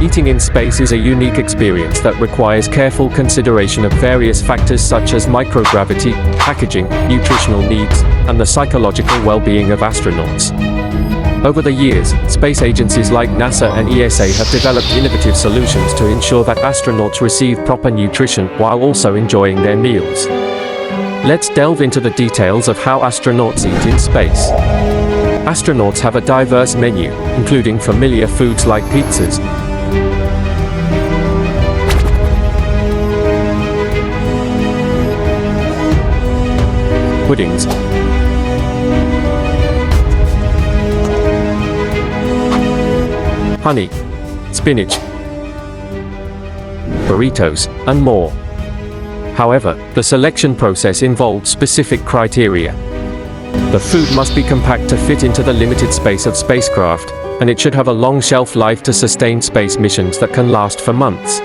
Eating in space is a unique experience that requires careful consideration of various factors such as microgravity, packaging, nutritional needs, and the psychological well-being of astronauts. Over the years, space agencies like NASA and ESA have developed innovative solutions to ensure that astronauts receive proper nutrition while also enjoying their meals. Let's delve into the details of how astronauts eat in space. Astronauts have a diverse menu, including familiar foods like pizzas, puddings, honey, spinach, burritos, and more. However, the selection process involved specific criteria. The food must be compact to fit into the limited space of spacecraft, and it should have a long shelf life to sustain space missions that can last for months.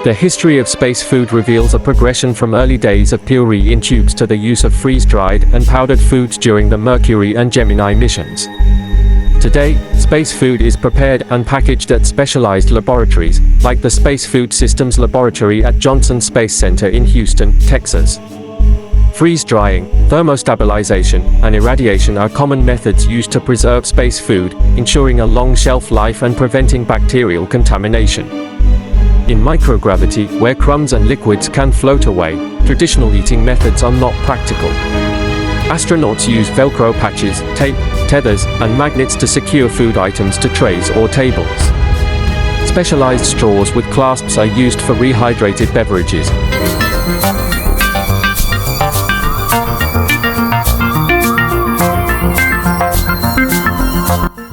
The history of space food reveals a progression from early days of puree in tubes to the use of freeze-dried and powdered foods during the Mercury and Gemini missions. Today, space food is prepared and packaged at specialized laboratories, like the Space Food Systems Laboratory at Johnson Space Center in Houston, Texas. Freeze-drying, thermostabilization, and irradiation are common methods used to preserve space food, ensuring a long shelf life and preventing bacterial contamination. In microgravity, where crumbs and liquids can float away, traditional eating methods are not practical. Astronauts use Velcro patches, tape, tethers, and magnets to secure food items to trays or tables. Specialized straws with clasps are used for rehydrated beverages.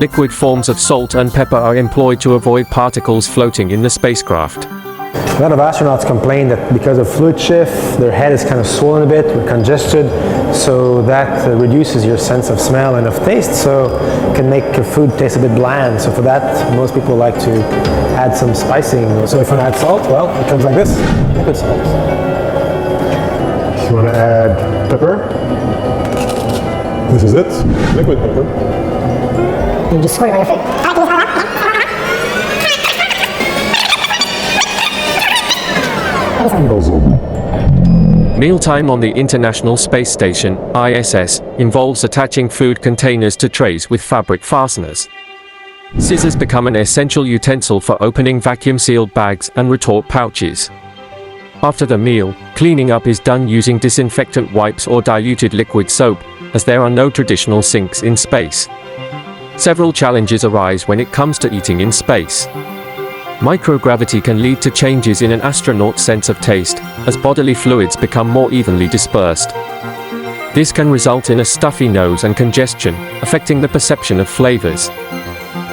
Liquid forms of salt and pepper are employed to avoid particles floating in the spacecraft. A lot of astronauts complain that because of fluid shift, their head is kind of swollen a bit, or congested, so that reduces your sense of smell and of taste, so it can make food taste a bit bland. So for that, most people like to add some spicing. So if you want to add salt, well, it comes like this, liquid salt. If you want to add pepper, this is it, liquid pepper. You just squirt it on your food. Mealtime on the International Space Station, ISS, involves attaching food containers to trays with fabric fasteners. Scissors become an essential utensil for opening vacuum-sealed bags and retort pouches. After the meal, cleaning up is done using disinfectant wipes or diluted liquid soap, as there are no traditional sinks in space. Several challenges arise when it comes to eating in space. Microgravity can lead to changes in an astronaut's sense of taste, as bodily fluids become more evenly dispersed. This can result in a stuffy nose and congestion, affecting the perception of flavors.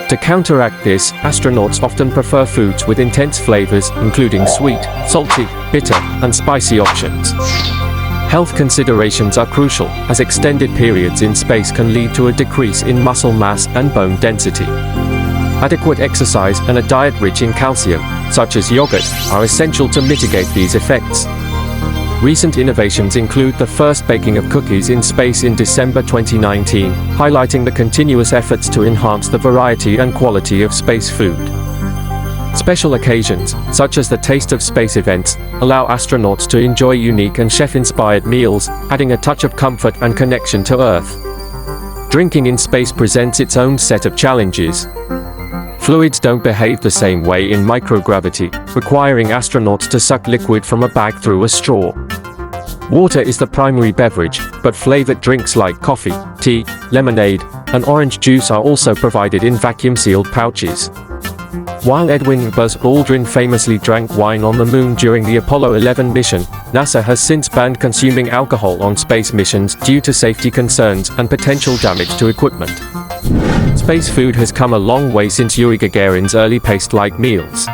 To counteract this, astronauts often prefer foods with intense flavors, including sweet, salty, bitter, and spicy options. Health considerations are crucial, as extended periods in space can lead to a decrease in muscle mass and bone density. Adequate exercise and a diet rich in calcium, such as yogurt, are essential to mitigate these effects. Recent innovations include the first baking of cookies in space in December 2019, highlighting the continuous efforts to enhance the variety and quality of space food. Special occasions, such as the Taste of Space events, allow astronauts to enjoy unique and chef-inspired meals, adding a touch of comfort and connection to Earth. Drinking in space presents its own set of challenges. Fluids don't behave the same way in microgravity, requiring astronauts to suck liquid from a bag through a straw. Water is the primary beverage, but flavored drinks like coffee, tea, lemonade, and orange juice are also provided in vacuum-sealed pouches. While Edwin Buzz Aldrin famously drank wine on the moon during the Apollo 11 mission, NASA has since banned consuming alcohol on space missions due to safety concerns and potential damage to equipment. Space food has come a long way since Yuri Gagarin's early paste-like meals.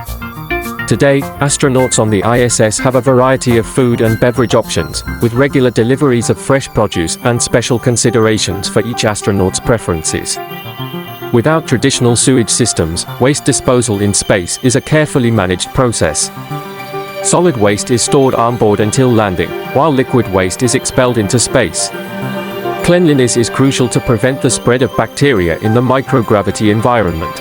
Today, astronauts on the ISS have a variety of food and beverage options, with regular deliveries of fresh produce and special considerations for each astronaut's preferences. Without traditional sewage systems, waste disposal in space is a carefully managed process. Solid waste is stored onboard until landing, while liquid waste is expelled into space. Cleanliness is crucial to prevent the spread of bacteria in the microgravity environment.